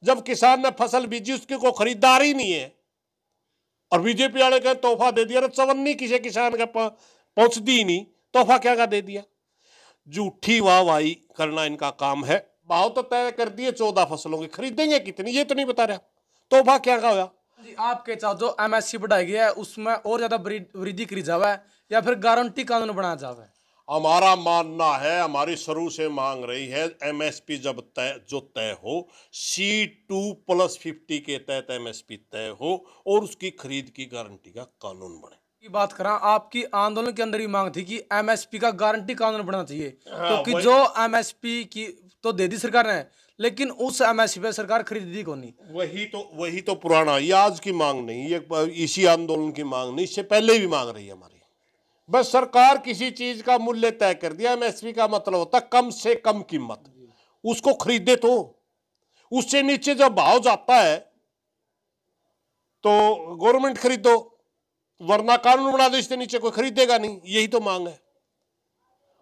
जब किसान ने फसल बीजी उसकी कोई खरीदार ही नहीं है, और बीजेपी वाले कहे तोहफा दे दिया। चवन्नी किसी किसान के पहुंचती ही नहीं, तोहफा क्या का दे दिया। झूठी वाहवाही करना इनका काम है। भाव तो तय कर दिए 14 फसलों की, खरीदेंगे कितनी ये तो नहीं बता रहा। तोहफा क्या का होया जी, आपके चाहो जो एमएसपी बढ़ाई गई है उसमें और ज्यादा वृद्धि करी जावे या फिर गारंटी कानून बनाया जावे? हमारा मानना है, हमारी शुरू से मांग रही है, एमएसपी जब तय हो, C2+50 के तहत एमएसपी तय हो और उसकी खरीद की गारंटी का कानून बने। की बात करा, आपकी आंदोलन के अंदर ही मांग थी कि एमएसपी का गारंटी कानून बनना चाहिए, क्योंकि जो एमएसपी की तो दे दी सरकार ने, लेकिन उस एमएसपी पे सरकार खरीदी को नहीं। वही तो पुराना, ये आज की मांग नहीं, ये इसी आंदोलन की मांग नहीं, इससे पहले भी मांग रही है हमारी। बस सरकार किसी चीज का मूल्य तय कर दिया, एमएसपी का मतलब होता कम से कम कीमत, उसको खरीदे तो। उससे नीचे जब भाव जाता है तो गवर्नमेंट खरीदो, वरना कानून बना दो इससे नीचे कोई खरीदेगा नहीं। यही तो मांग है।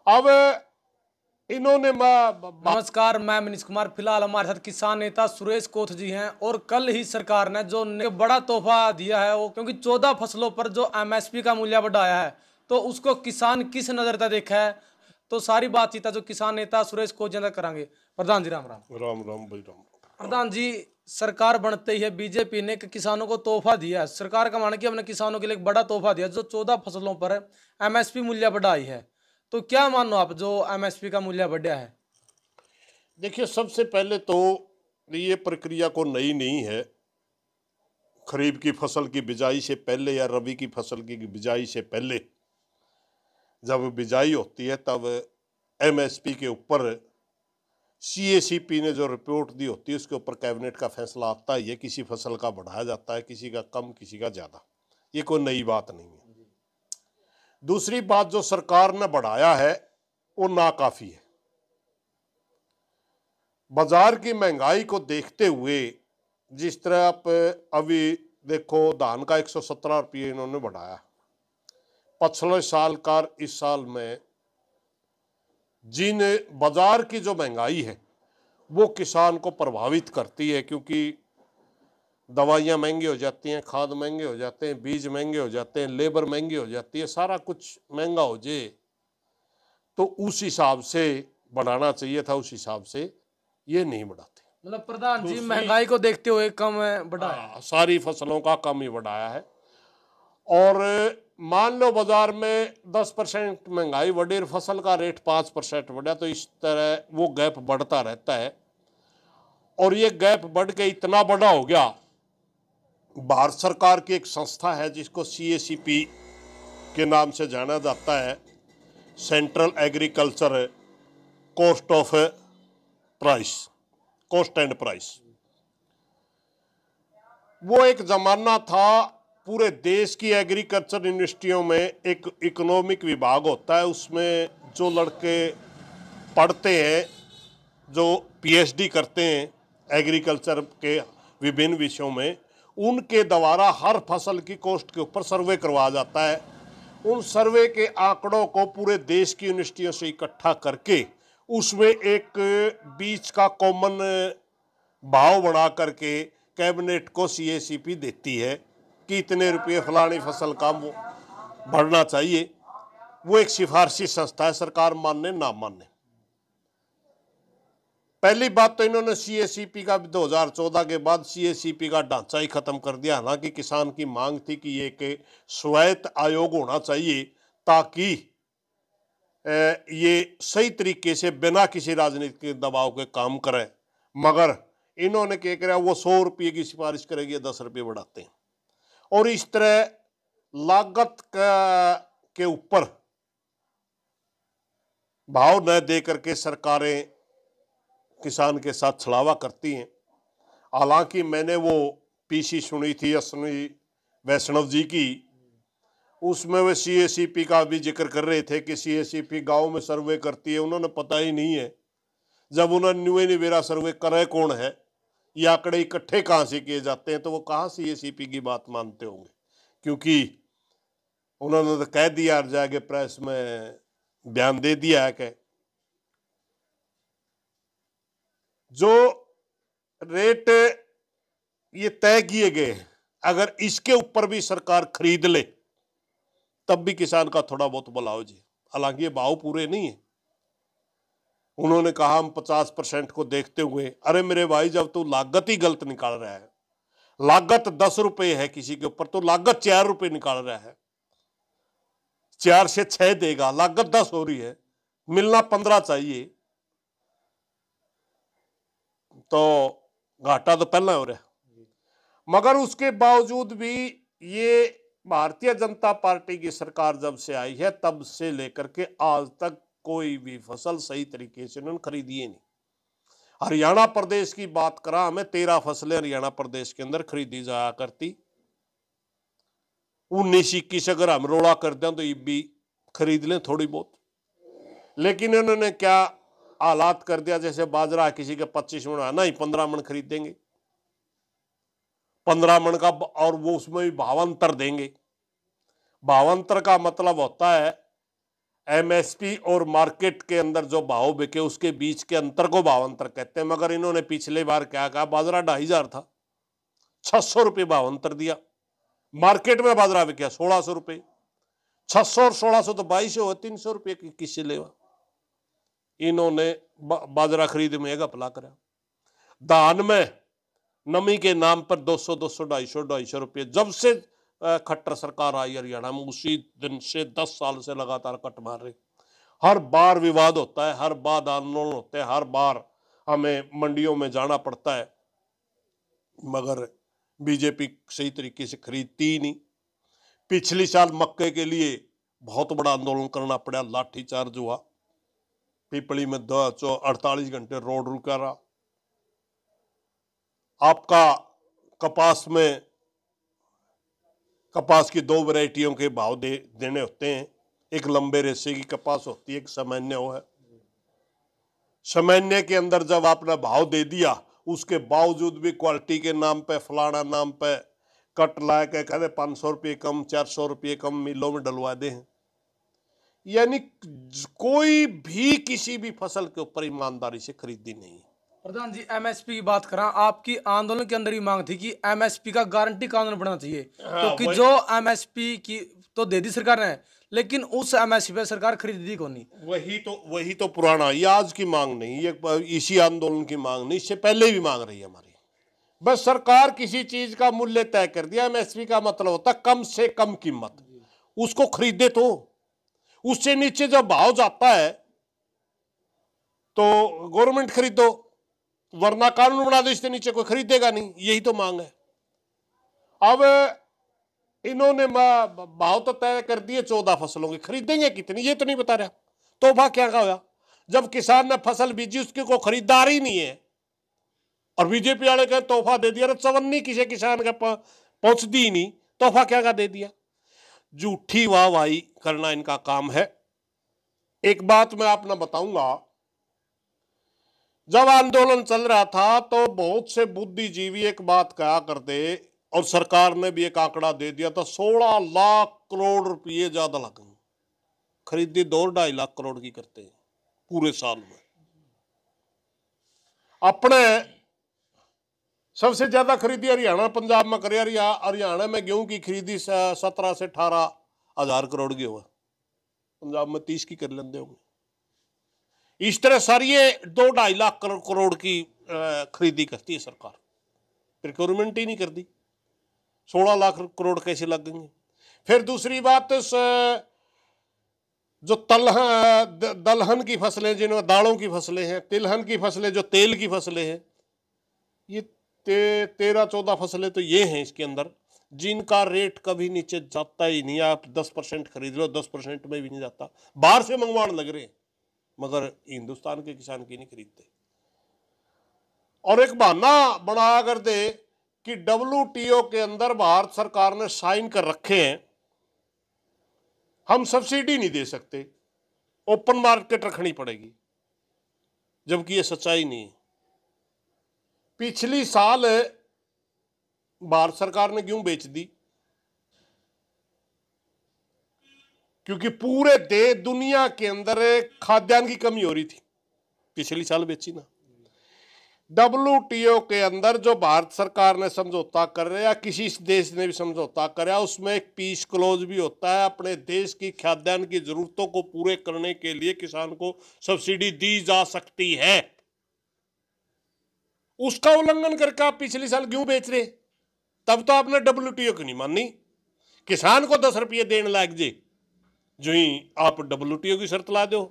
अब इन्होंने नमस्कार, मैं मनीष कुमार। फिलहाल हमारे साथ किसान नेता सुरेश कोथ जी हैं, और कल ही सरकार ने जो बड़ा तोहफा दिया है वो, क्योंकि 14 फसलों पर जो एमएसपी का मूल्य बढ़ाया है तो उसको किसान किस नजर से देखा है, तो सारी बातचीत है जो किसान नेता सुरेश कोथ जी करेंगे। प्रधान जी राम राम। राम राम भाई राम। प्रधान जी, सरकार बनते ही है बीजेपी ने किसानों को तोहफा दिया है। सरकार का मानना कि हमने किसानों के लिए एक बड़ा तोहफा दिया जो 14 फसलों पर एमएसपी मूल्य बढ़ाई है, तो क्या मानो आप जो एमएसपी का मूल्य बढ़ा है? देखिए, सबसे पहले तो ये प्रक्रिया को नई नहीं है। खरीफ की फसल की बिजाई से पहले या रबी की फसल की बिजाई से पहले जब बिजाई होती है तब एमएसपी के ऊपर सीएसीपी ने जो रिपोर्ट दी होती है उसके ऊपर कैबिनेट का फैसला आता है। ये किसी फसल का बढ़ाया जाता है, किसी का कम, किसी का ज़्यादा। ये कोई नई बात नहीं है। दूसरी बात, जो सरकार ने बढ़ाया है वो नाकाफी है। बाजार की महंगाई को देखते हुए, जिस तरह आप अभी देखो, धान का 117 रुपये इन्होंने बढ़ाया। पिछले साल का इस साल में जिन बाजार की जो महंगाई है वो किसान को प्रभावित करती है, क्योंकि दवाइयाँ महंगी हो जाती हैं, खाद महंगे हो जाते हैं, बीज महंगे हो जाते हैं, लेबर महंगी हो जाती है, सारा कुछ महंगा हो जाए तो उस हिसाब से बढ़ाना चाहिए था, उस हिसाब से ये नहीं बढ़ाते। मतलब प्रधान जी, महंगाई को देखते हुए कम बढ़ाया? सारी फसलों का कम ही बढ़ाया है। और मान लो बाजार में 10% महंगाई बढ़ी और फसल का रेट 5% बढ़ा, तो इस तरह वो गैप बढ़ता रहता है। और ये गैप बढ़ के इतना बड़ा हो गया। भारत सरकार की एक संस्था है जिसको सीएसीपी के नाम से जाना जाता है, central agriculture cost of price, cost and price. वो एक जमाना था, पूरे देश की एग्रीकल्चर यूनिवर्सिटियों में एक इकोनॉमिक विभाग होता है, उसमें जो लड़के पढ़ते हैं, जो पीएचडी करते हैं एग्रीकल्चर के विभिन्न विषयों में, उनके द्वारा हर फसल की कॉस्ट के ऊपर सर्वे करवाया जाता है। उन सर्वे के आंकड़ों को पूरे देश की यूनिवर्सिटियों से इकट्ठा करके उसमें एक बीच का कॉमन भाव बना करके कैबिनेट को सीएसीपी देती है कि इतने रुपये फलानी फसल का बढ़ना चाहिए। वो एक सिफारशी संस्था है, सरकार मानने ना मानने। पहली बात तो इन्होंने सीएसीपी का 2014 के बाद सीएसीपी का ढांचा ही खत्म कर दिया। हालांकि किसान की मांग थी कि ये एक स्वायत्त आयोग होना चाहिए ताकि ये सही तरीके से बिना किसी राजनीतिक दबाव के काम करे, मगर इन्होंने क्या किया, वो 100 रुपये की सिफारिश करेगी, 10 रुपये बढ़ाते हैं। और इस तरह लागत के ऊपर भाव न दे करके सरकारें किसान के साथ छलावा करती हैं। हालांकि मैंने वो पीसी सुनी थी अश्विनी वैष्णव जी की, उसमें वे सीएसीपी का भी जिक्र कर रहे थे कि सीएसीपी गांव में सर्वे करती है। उन्होंने पता ही नहीं है, जब उन्होंने न्यू मेरा सर्वे करे कौन है, ये आंकड़े इकट्ठे कहाँ से किए जाते हैं, तो वो कहाँ सीएसीपी की बात मानते होंगे। क्योंकि उन्होंने तो कह दिया और जाके प्रेस में बयान दे दिया है कि जो रेट ये तय किए गए हैं, अगर इसके ऊपर भी सरकार खरीद ले तब भी किसान का थोड़ा बहुत भला हो जाए। हालांकि ये भाव पूरे नहीं है। उन्होंने कहा हम 50% को देखते हुए, अरे मेरे भाई जब तू लागत ही गलत निकाल रहा है, लागत 10 रुपए है किसी के ऊपर तो लागत 4 रुपए निकाल रहा है, 4 से 6 देगा, लागत 10 हो रही है, मिलना 15 चाहिए, तो घाटा तो पहला हो रहा है। मगर उसके बावजूद भी ये भारतीय जनता पार्टी की सरकार जब से आई है तब से लेकर के आज तक कोई भी फसल सही तरीके से उन्होंने खरीदी ही नहीं। हरियाणा प्रदेश की बात करा, हमें 13 फसलें हरियाणा प्रदेश के अंदर खरीदी जाया करती। 19-21 अगर हम रोड़ा कर दें तो ये भी खरीद लें थोड़ी बहुत, लेकिन उन्होंने क्या हालात कर दिया, जैसे बाजरा किसी के 25 मन आना ही 15 मन खरीदेंगे, 15 मन का, और वो उसमें भी भावांतर देंगे। भावांतर का मतलब होता है एमएसपी और मार्केट के अंदर जो भाव बिके उसके बीच के अंतर को भावांतर कहते हैं। मगर इन्होंने पिछले बार क्या कहा, बाजरा 2500 था, 600 रुपये भावांतर दिया, मार्केट में बाजरा बिका 1600 रुपये, 600 और 1600 तो 2200 हो, 300 रुपये की किससे लेवा। इन्होंने बाजरा खरीद में घपला करा। धान में नमी के नाम पर 200 250 रुपये, जब से खट्टर सरकार आई हरियाणा में उसी दिन से 10 साल से लगातार कट मार रहे। हर बार विवाद होता है, हर बार आंदोलन होते हैं, हर बार हमें मंडियों में जाना पड़ता है, मगर बीजेपी सही तरीके से खरीदती ही नहीं। पिछली साल मक्के के लिए बहुत बड़ा आंदोलन करना पड़ा, लाठीचार्ज हुआ, पिपली में 48 घंटे रोड रुका रहा। आपका कपास में, कपास की 2 वैरायटियों के भाव देने होते हैं, एक लंबे रेशे की कपास होती है, एक सामान्य है। सामान्य के अंदर जब आपने भाव दे दिया उसके बावजूद भी क्वालिटी के नाम पे, फलाना नाम पे कट ला के कहते 500 रुपये कम, 400 रुपये कम मिलों में डलवा दे हैं। यानी कोई भी किसी भी फसल के ऊपर ईमानदारी से खरीदी नहीं। प्रधान जी, एमएसपी की बात करा, आपकी आंदोलन के अंदर ही मांग थी कि एमएसपी का गारंटी कानून बनना चाहिए, क्योंकि जो एमएसपी की तो दे दी सरकार ने, लेकिन उस एमएसपी पे सरकार खरीदी कौन नहीं। वही तो पुराना, ये आज की मांग नहीं, ये इसी आंदोलन की मांग नहीं, इससे पहले भी मांग रही है हमारी। बस सरकार किसी चीज का मूल्य तय कर दिया, एमएसपी का मतलब होता है कम से कम कीमत, उसको खरीदे तो उससे नीचे जब भाव जाता है तो गवर्नमेंट खरीदो, वरना कानून बना दो इससे नीचे कोई खरीदेगा नहीं। यही तो मांग है। अब इन्होंने भाव तो तय कर दिए 14 फसलों की, खरीदेंगे कितनी ये तो नहीं बता रहा। तोहफा क्या का होया, जब किसान ने फसल बीजी उसके को खरीदार ही नहीं है, और बीजेपी वाले कहे तोहफा दे दिया, चवन्नी किसी किसान के पहुंचती ही नहीं, तोहफा क्या का दे दिया। झूठी वाहवाही करना इनका काम है। एक बात मैं आपने बताऊंगा, जब आंदोलन चल रहा था तो बहुत से बुद्धिजीवी एक बात कहा करते, और सरकार ने भी एक आंकड़ा दे दिया था, 16 लाख करोड़ रुपये ज्यादा लगेंगे। खरीदी 2-2.5 लाख करोड़ की करते हैं पूरे साल में। अपने सबसे ज्यादा खरीदी हरियाणा पंजाब में करे। हरियाणा में गेहूं की खरीदी 17 से 18 हजार करोड़ की हुआ, पंजाब में 30 की कर लेते होंगे। इस तरह सारी 2-2.5 लाख करोड़ की खरीदी करती है सरकार, प्रिक्योरमेंट ही नहीं करती। 16 लाख करोड़ कैसे लगेंगे। फिर दूसरी बात, जो दलहन की फसलें, जिनमें दालों की फसलें हैं, तिलहन की फसलें जो तेल की फसलें हैं, ये 13-14 फसलें तो ये हैं इसके अंदर जिनका रेट कभी नीचे जाता ही नहीं। आप 10% खरीद लो, 10% में भी नहीं जाता, बाहर से मंगवाने लग रहे हैं, मगर हिंदुस्तान के किसान की नहीं खरीदते। और एक बहाना बना कर दे कि WTO के अंदर भारत सरकार ने साइन कर रखे हैं, हम सब्सिडी नहीं दे सकते, ओपन मार्केट रखनी पड़ेगी, जबकि ये सच्चाई नहीं है। पिछली साल भारत सरकार ने गेहूं बेच दी, क्योंकि पूरे दुनिया के अंदर खाद्यान्न की कमी हो रही थी, पिछली साल बेची ना। WTO के अंदर जो भारत सरकार ने समझौता कर रहा है या किसी देश ने भी समझौता कराया, उसमें एक पीस क्लोज भी होता है। अपने देश की खाद्यान्न की जरूरतों को पूरे करने के लिए किसान को सब्सिडी दी जा सकती है। उसका उल्लंघन करके आप पिछले साल गेहूं बेच रहे, तब तो आपने WTO की नहीं मानी। किसान को 10 रुपये देने लायक जे जो ही आप WTO की शर्त ला दो।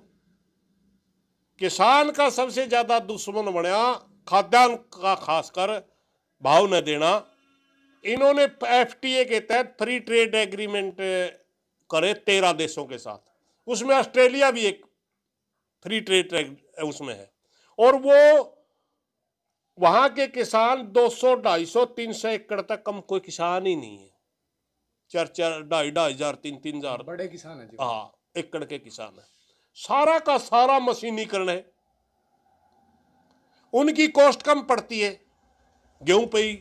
किसान का सबसे ज्यादा दुश्मन बनया खाद्यान्न का, खासकर भाव न देना। इन्होंने FTA के तहत फ्री ट्रेड एग्रीमेंट करे 13 देशों के साथ, उसमें ऑस्ट्रेलिया भी एक फ्री ट्रेड उसमें है, और वो वहां के किसान 200, 250, 300 एकड़ तक कम कोई किसान ही नहीं है। 4-4, 2,500, 3,000 बड़े किसान है जी। हाँ, एकड़ के किसान है। सारा का सारा मशीनीकरण है। उनकी कॉस्ट कम पड़ती है। गेहूं पे ही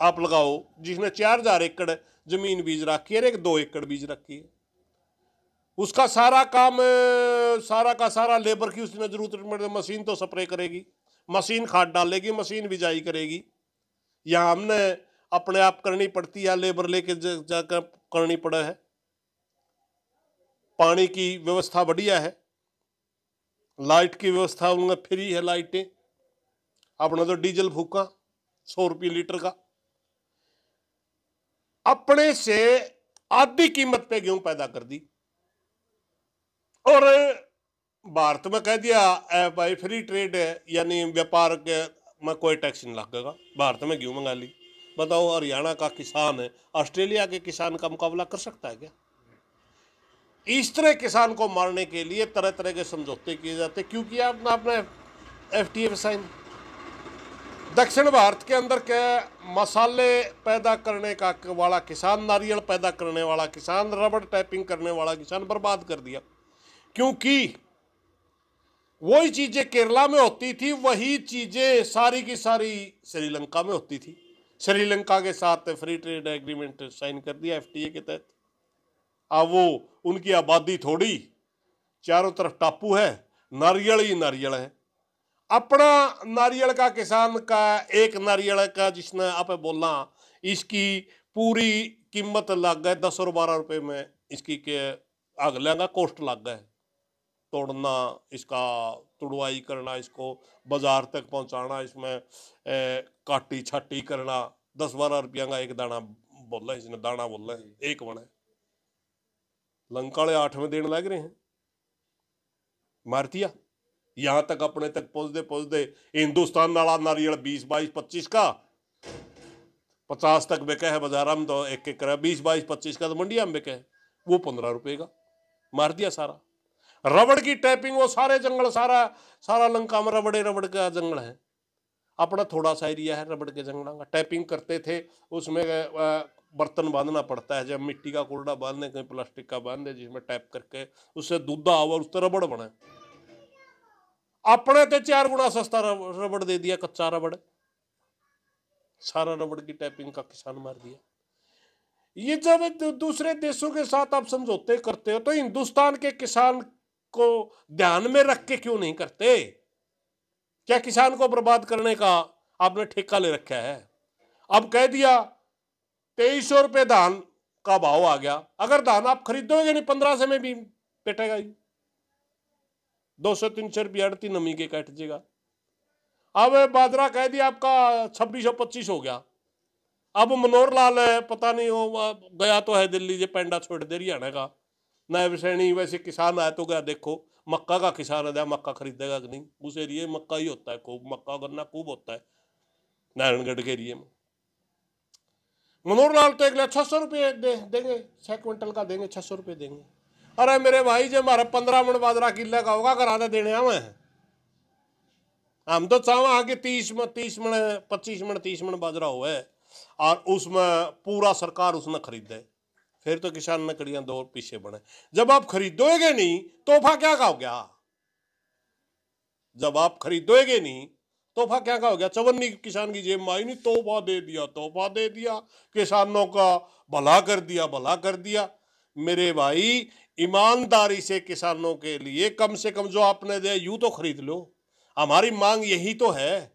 आप लगाओ, जिसने 4,000 एकड़ जमीन बीज रखी है, 1-2 एकड़ बीज रखी है, उसका सारा काम, सारा का सारा लेबर की उसने जरूरत। मशीन तो स्प्रे करेगी, मशीन खाद डालेगी, मशीन बिजाई करेगी। यहाँ हमने अपने आप करनी पड़ती है, लेबर लेके जाकर करनी पड़ा है। पानी की व्यवस्था बढ़िया है, लाइट की व्यवस्था उनमें फ्री है। लाइटें अपने तो डीजल फूका 100 रुपये लीटर का। अपने से आधी कीमत पे गेहूं पैदा कर दी, और भारत में कह दिया भाई फ्री ट्रेड है, यानी व्यापार के में कोई टैक्स नहीं लगेगा। भारत में गेहूं मंगा ली। बताओ, हरियाणा का किसान है ऑस्ट्रेलिया के किसान का मुकाबला कर सकता है क्या? इस तरह किसान को मारने के लिए तरह तरह के समझौते किए जाते। क्यों किया आपने FTA पे साइन? दक्षिण भारत के अंदर क्या मसाले पैदा करने का वाला किसान, नारियल पैदा करने वाला किसान, रबड़ टैपिंग करने वाला किसान बर्बाद कर दिया। क्योंकि वही चीजें केरला में होती थी, वही चीजें सारी की सारी श्रीलंका में होती थी। श्रीलंका के साथ फ्री ट्रेड एग्रीमेंट साइन कर दिया FTA के तहत। अब वो उनकी आबादी थोड़ी, चारों तरफ टापू है, नारियल ही नारियल है। अपना नारियल का किसान का, एक नारियल का जिसने आप बोलना, इसकी पूरी कीमत लग गए 10 और 12 रुपए में। इसकी के अगले का कॉस्ट लग गए, तोड़ना, इसका तुड़वाई करना, इसको बाजार तक पहुंचाना, इसमें काटी छाटी करना। 10-12 रुपया का एक दाना बोला, इसने दाना बोला एक बना। लंका वाले 8 में देने लग रहे हैं, मार दिया। यहां तक अपने तक पहुंचते पहुंचते हिंदुस्तान वाला नारियल 20, 22, 25 का 50 तक बिके है बाजार में। तो एक एक 20, 22, 25 का तो मंडिया में बिके है, वो 15 रुपए का। मार दिया सारा। रबड़ की टैपिंग, वो सारे जंगल, सारा लंका में रबड़ का जंगल है। अपना थोड़ा सा एरिया है रबड़ के जंगलों का। टैपिंग करते थे, उसमें बर्तन बांधना पड़ता है, जब मिट्टी का कूड़ा बांधने, कहीं प्लास्टिक का बांधे, जिसमें टैप करके उससे दूधा हुआ, उससे रबड़ बने। अपने तो 4 गुना सस्ता रबड़ दे दिया, कच्चा रबड़। सारा रबड़ की टैपिंग का किसान मार दिया। ये जब दूसरे देशों के साथ आप समझौते करते हो, तो हिंदुस्तान के किसान को ध्यान में रख के क्यों नहीं करते? क्या किसान को बर्बाद करने का आपने ठेका ले रखा है? अब कह दिया 2300 रुपये धान का भाव आ गया। अगर धान आप खरीदोगे नहीं 1500 में भी पेटेगा ही। 200-300 रुपया अड़ती नमी के कट जाएगा। अब बाजरा कह दिया आपका 2625 हो गया। अब मनोहर लाल है, पता नहीं हो गया तो है दिल्ली, जे पेंडा छोड़ दे हरियाणा का नायब सैनी। वैसे किसान आया तो गया, देखो मक्का का किसान है, मक्का खरीदेगा कि नहीं? उस एरिए में मक्का ही होता है खूब, मक्का गन्ना खूब होता है नारायणगढ़ के एरिए में। मनोहर लाल तो 600 रुपये देंगे, 6 क्विंटल का देंगे, 600 रुपये देंगे। अरे मेरे भाई, जो हमारा 15 मन बाजरा किले का होगा, कराने देने हमें। हम तो चाहे आगे 30 मन 25 मन 30 मन बाजरा हो है, और उसमें पूरा सरकार उसने खरीदे, फिर तो किसान ने कड़ियां 2 पीछे बने। जब आप खरीदोगे नहीं, तोहफा क्या का हो गया? जब आप खरीदोगे नहीं, तोहफा क्या का हो गया? चवन्नी किसान की जेब में आई नहीं, तोहफा दे दिया, किसानों का भला कर दिया। मेरे भाई, ईमानदारी से किसानों के लिए कम से कम जो आपने दे यूं तो खरीद लो। हमारी मांग यही तो है।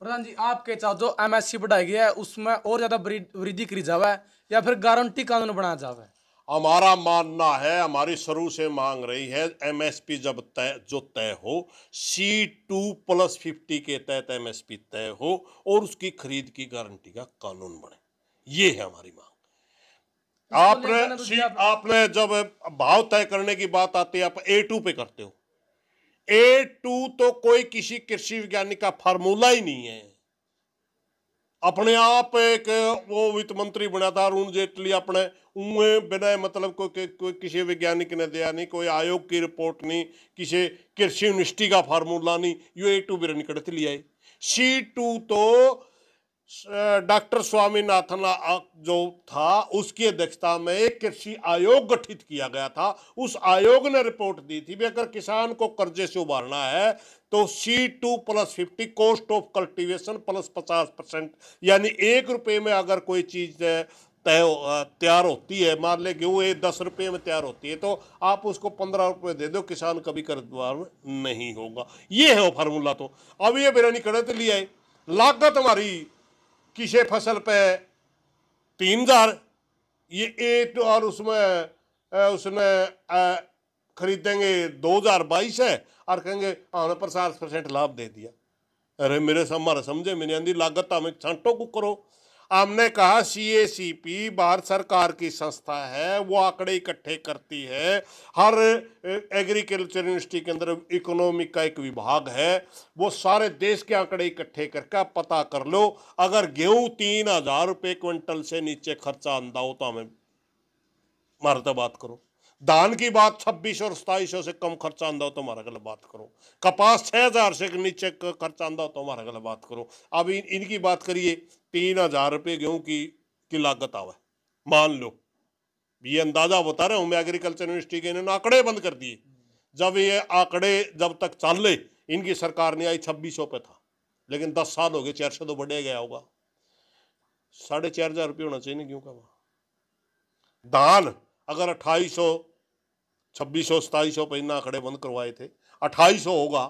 प्रधान जी, आपके चाहो जो एमएसपी बढ़ाई गई है उसमें और ज्यादा वृद्धि करी जावे या फिर गारंटी कानून बनाया जावे? हमारा मानना है, हमारी शुरू से मांग रही है, एमएसपी जब तय हो, C2+50 के तहत एमएसपी तय हो और उसकी खरीद की गारंटी का कानून बने। ये है हमारी मांग। इसको लेकर ना तो जी आपने जब भाव तय करने की बात आती है, आप A2 पे करते हो। A2 तो कोई किसी कृषि वैज्ञानिक का फार्मूला ही नहीं है। अपने आप एक वो वित्त मंत्री बना था अरुण जेटली, अपने बिना मतलब कोई किसी वैज्ञानिक ने दिया नहीं, कोई आयोग की रिपोर्ट नहीं, किसी कृषि यूनिवर्सिटी का फार्मूला नहीं, यू A2 भी निकलते लिया। C2 तो डॉक्टर स्वामीनाथन जो था उसकी अध्यक्षता में एक कृषि आयोग गठित किया गया था। उस आयोग ने रिपोर्ट दी थी भी अगर किसान को कर्जे से उबारना है तो C2+50 cost of cultivation plus 50%, यानी ₹1 में अगर कोई चीज तैयार होती है, मान ले गेहूँ ₹10 में तैयार होती है, तो आप उसको ₹15 दे दो, किसान कभी कर्जदार नहीं होगा। ये है वो फार्मूला। तो अब ये बिरानी कड़े तो लिया है, लागत हमारी किसी फसल पे 3,000, ये एक और उसने खरीदेंगे 2022 है और कहेंगे हमने 50% लाभ दे दिया। अरे मेरे हमारा समझे मैंने आंधी लागत हमें छांटो को करो। हमने कहा CACP भारत सरकार की संस्था है, वो आंकड़े इकट्ठे करती है। हर एग्रीकल्चर यूनिवर्सिटी के अंदर इकोनॉमिक का एक विभाग है, वो सारे देश के आंकड़े इकट्ठे करके पता कर लो। अगर गेहूं ₹3,000 क्विंटल से नीचे खर्चा आंदा हो तो हमें मारता बात करो। धान की बात 2600 और 2700 से कम खर्चा आंदा हो तो हमारा गलत बात करो। कपास 6,000 से नीचे खर्चा आंदा हो तो हमारा गलत बात करो। अब इनकी बात करिए, ₹3,000 गेहूं की लागत आवे, मान लो, ये अंदाजा बता रहा हूं मैं, एग्रीकल्चर यूनिवर्सिटी के इन्होंने आंकड़े बंद कर दिए। जब ये आंकड़े जब तक चले, इनकी सरकार ने आई 2600 पे था, लेकिन 10 साल हो गए, 400 तो बढ़े गया होगा। 4,500 होना चाहिए गेहूं का। धान अगर 2800, 2600, 2700 पे इतना आंकड़े बंद करवाए थे, 2800 होगा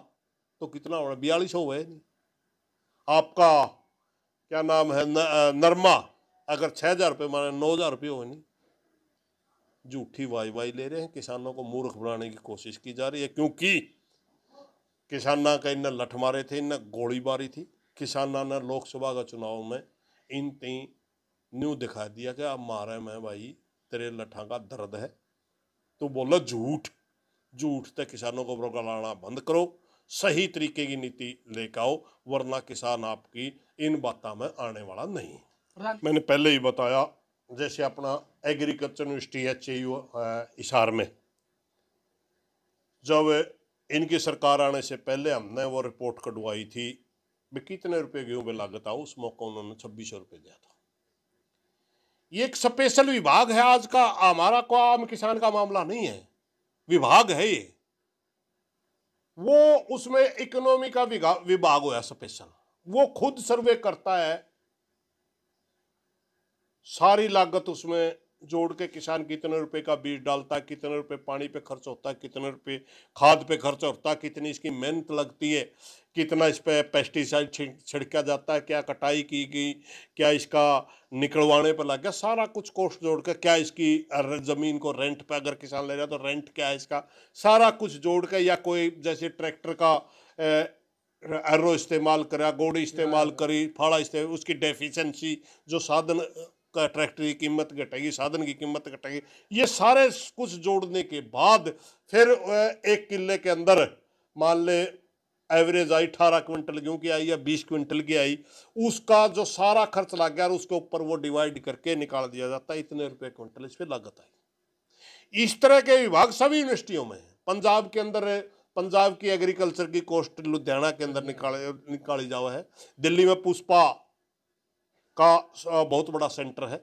तो कितना होगा? 4200 हुआ है नहीं। आपका क्या नाम है, नरमा अगर 6,000 माने 9,000 हो नहीं। झूठी वाई ले रहे हैं, किसानों को मूर्ख बनाने की कोशिश की जा रही है, क्योंकि किसाना का इन्हें लठ मारे थे, इन्हें गोलीबारी थी। किसाना ने लोकसभा का चुनाव में इन तीन न्यू दिखा दिया कि अब मारे में भाई तेरे लठा का दर्द है। तो बोला झूठ से किसानों को बुलाना बंद करो, सही तरीके की नीति लेकर आओ, वरना किसान आपकी इन बातों में आने वाला नहीं। मैंने पहले ही बताया, जैसे अपना एग्रीकल्चर यूनिवर्सिटी है HAU हिसार में, जब इनकी सरकार आने से पहले हमने वो रिपोर्ट कटवाई थी भी कितने रुपए गेहूं में लागत आओ, उस मौका उन्होंने ₹2600 दिया था। ये एक स्पेशल विभाग है आज का, हमारा को आम किसान का मामला नहीं है, विभाग है ये। वो उसमें इकोनॉमी का विभाग हुआ स्पेशल, वो खुद सर्वे करता है, सारी लागत उसमें जोड़ के किसान कितने रुपए का बीज डालता है, कितने रुपए पानी पे खर्च होता है, कितने रुपए खाद पे खर्च होता है, कितनी इसकी मेहनत लगती है, कितना इस पे पेस्टिसाइड छिड़का जाता है, क्या कटाई की गई, क्या इसका निकलवाने पर लग गया, सारा कुछ कॉस्ट जोड़ के, क्या इसकी ज़मीन को रेंट पे अगर किसान ले रहा है तो रेंट क्या है इसका, सारा कुछ जोड़ के, या कोई जैसे ट्रैक्टर का एरो इस्तेमाल करा, गोड़ी इस्तेमाल करी, फाड़ा इस्तेमाल, उसकी डेफिशिएंसी, जो साधन का ट्रैक्टर की कीमत घटेगी, साधन की कीमत घटेगी, ये सारे कुछ जोड़ने के बाद फिर 1 किले के अंदर मान ले एवरेज आई 18 क्विंटल गेहूं की आई या 20 क्विंटल की आई, उसका जो सारा खर्च लग गया और उसके ऊपर वो डिवाइड करके निकाल दिया जाता है, इतने रुपए क्विंटल इस पर लागत आई। इस तरह के विभाग सभी यूनिवर्सिटियों में है। पंजाब के अंदर पंजाब की एग्रीकल्चर की कॉस्ट लुधियाना के अंदर निकाली जावा है। दिल्ली में पुष्पा का बहुत बड़ा सेंटर है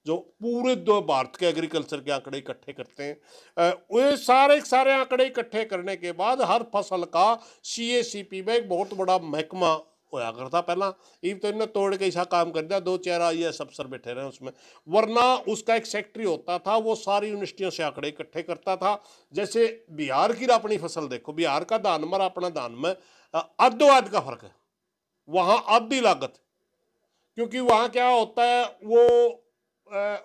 जो पूरे भारत के एग्रीकल्चर के आंकड़े इकट्ठे करते हैं। वे सारे आंकड़े इकट्ठे करने के बाद हर फसल का CACP में एक बहुत बड़ा महकमा होया करता। पहला ये तो इन्हें तोड़ के ऐसा काम कर दिया, 2-4 IAS अफसर बैठे रहे उसमें, वरना उसका एक सेक्रेटरी होता था, वो सारी यूनिवर्सिटियों से आंकड़े इकट्ठे करता था। जैसे बिहार की अपनी फसल देखो, बिहार का दान में अपना दान में अद्धो-अध का फर्क है। वहां आधी लागत, क्योंकि वहां क्या होता है, वो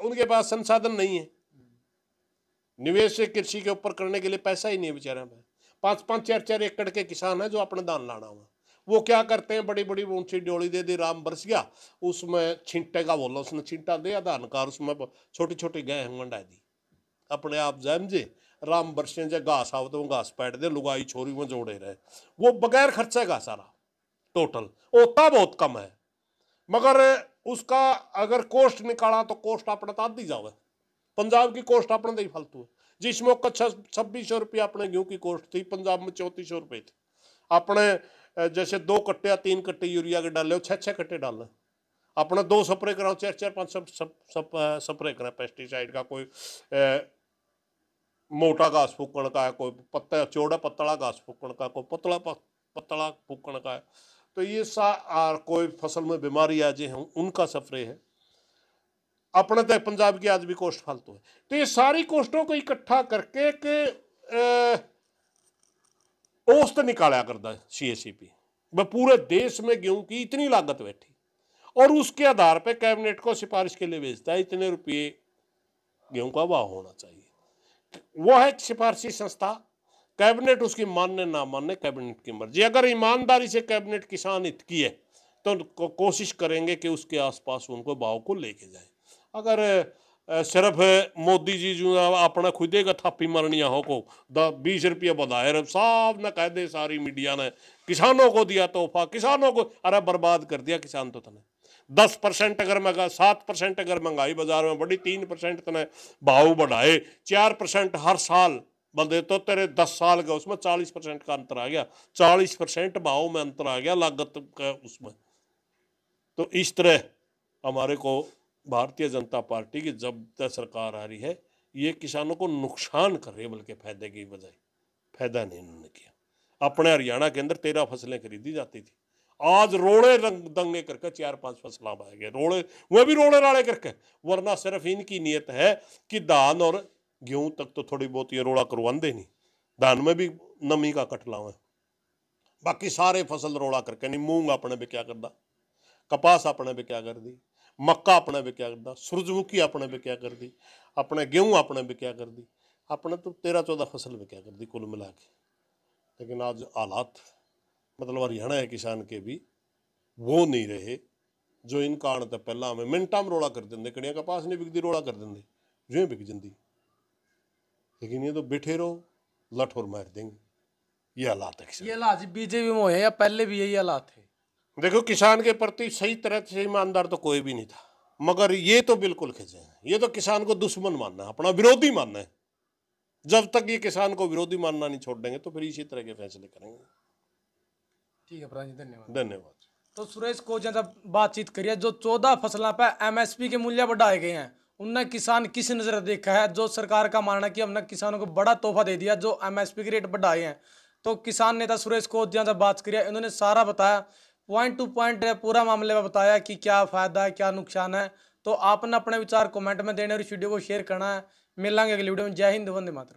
उनके पास संसाधन नहीं है, निवेश कृषि के ऊपर करने के लिए पैसा ही नहीं है बेचारे में। 5-5, 4-4 एकड़ के किसान है जो अपने धान लाना हुआ, वो क्या करते हैं, बड़ी बड़ी ऊंची डोली दे दी, राम बरस गया, उसमें छींटे का बोला, उसने छींटा दिया धान का, उसमें छोटी छोटी गाय हंगंडा दी, अपने आप जैम जे राम बरसे जे घास आओ तो वो घास पैट दे, लुगाई छोरी में जोड़े रहे, वो बगैर खर्चे का सारा टोटल होता बहुत कम है, मगर उसका अगर कोस्ट निकाला तो कोस्ट अपने तो आधी जावे। पंजाब की कोस्ट अपने तो ही फालतू है, जिस मौका 2600 रुपया अपने गेहूं की कोस्ट थी, पंजाब में 3400 रुपये थे। अपने जैसे 2 कट्टे या 3 कट्टे यूरिया के डाले, 6-6 कट्टे डालना, अपने 2 स्प्रे कराओ, 4-4, 5 स्प्रे करें पेस्टिसाइड का, कोई मोटा घास फूकण का है, कोई पत्ता चौड़ा पतला घास फूकण का, कोई पतला पतला फूकण का है, तो ये कोई फसल में बीमारी आ जाए उनका स्प्रे है। अपने तो पंजाब की आज भी कोस्ट फालतू है। तो ये सारी कोस्टों को इकट्ठा करके औसत निकाला करता है CACP, वह पूरे देश में गेहूं की इतनी लागत बैठी, और उसके आधार पे कैबिनेट को सिफारिश के लिए भेजता है, इतने रुपये गेहूं का भाव होना चाहिए। वो है सिफारशी संस्था, कैबिनेट उसकी मानने ना मानने कैबिनेट की मर्जी। अगर ईमानदारी से कैबिनेट किसान हित की है तो कोशिश करेंगे कि उसके आसपास उनको भाव को लेके जाए। अगर सिर्फ मोदी जी जो अपना खुदे का थापी मारनिया हो को 20 रुपये बढ़ाए, साफ न कह दे सारी मीडिया ने, किसानों को दिया तोहफा, किसानों को, अरे बर्बाद कर दिया किसान तो तने। 10% अगर महंगा, 7% अगर महंगाई बाजार में बढ़ी, 3% तने भाव बढ़ाए, 4% हर साल बंदे, तो तेरे 10 साल का उसमें 40% का अंतर आ गया, 40% भाव में अंतर आ गया लागत का उसमें। तो इस तरह हमारे को भारतीय जनता पार्टी की जब तक सरकार आ रही है, ये किसानों को नुकसान कर रही है, बल्कि फायदे की बजाय फायदा नहीं इन्होंने किया। अपने हरियाणा के अंदर 13 फसलें खरीदी जाती थी, आज रोड़े दंगे करके 4-5 फसलें बह गए, रोड़े, वो भी रोड़े राड़े करके, वरना सिर्फ इनकी नीयत है कि धान और गेहूं तक तो थोड़ी बहुत ये रोड़ा करवाते नहीं, धान में भी नमी का कटला है, बाकी सारे फसल रोड़ा करके नहीं। मूंग अपने भी क्या करदा, कपास अपने भी क्या कर दी, मक्का अपने भी क्या कर दी, सूरजमुखी अपने भी क्या कर दी, अपने गेहूं अपने भी क्या कर दी, अपने तो 13-14 फसल भी क्या कर दी कुल मिला के। लेकिन आज हालात मतलब हरियाणा है किसान के भी वो नहीं रहे जो इन कारण तो पहला हमें मिनटा में रोड़ा कर देंगे, कड़िया कपास नहीं बिकती रोड़ा कर देंगे, जो बिक जाती, लेकिन ये तो बैठे रहो लठ और मार देंगे, ये हालात है। ये हालात बीजेपी में है या पहले भी यही हालात थे? देखो, किसान के प्रति सही तरह से ईमानदार तो कोई भी नहीं था, मगर ये तो बिल्कुल खिंचे हैं, ये तो किसान को दुश्मन मानना है, अपना विरोधी मानना है। जब तक ये किसान को विरोधी मानना नहीं छोड़ देंगे तो फिर इसी तरह के फैसले करेंगे। ठीक है प्रधान जी, धन्यवाद। धन्यवाद। तो सुरेश को जब बातचीत करिए, जो 14 फसलों पर MSP के मूल्य बढ़ाए गए हैं, उनने किसान किस नजर देखा है? जो सरकार का मानना है कि हमने किसानों को बड़ा तोहफा दे दिया जो MSP के रेट बढ़ाए हैं, तो किसान नेता सुरेश को जब बात करिए, इन्होंने सारा बताया, पॉइंट टू पॉइंट पूरा मामले में बताया कि क्या फायदा है क्या नुकसान है। तो आपने अपने विचार कमेंट में देने और इस वीडियो को शेयर करना है। मिलेंगे अगली वीडियो में। जय हिंद, वंदे मातरम।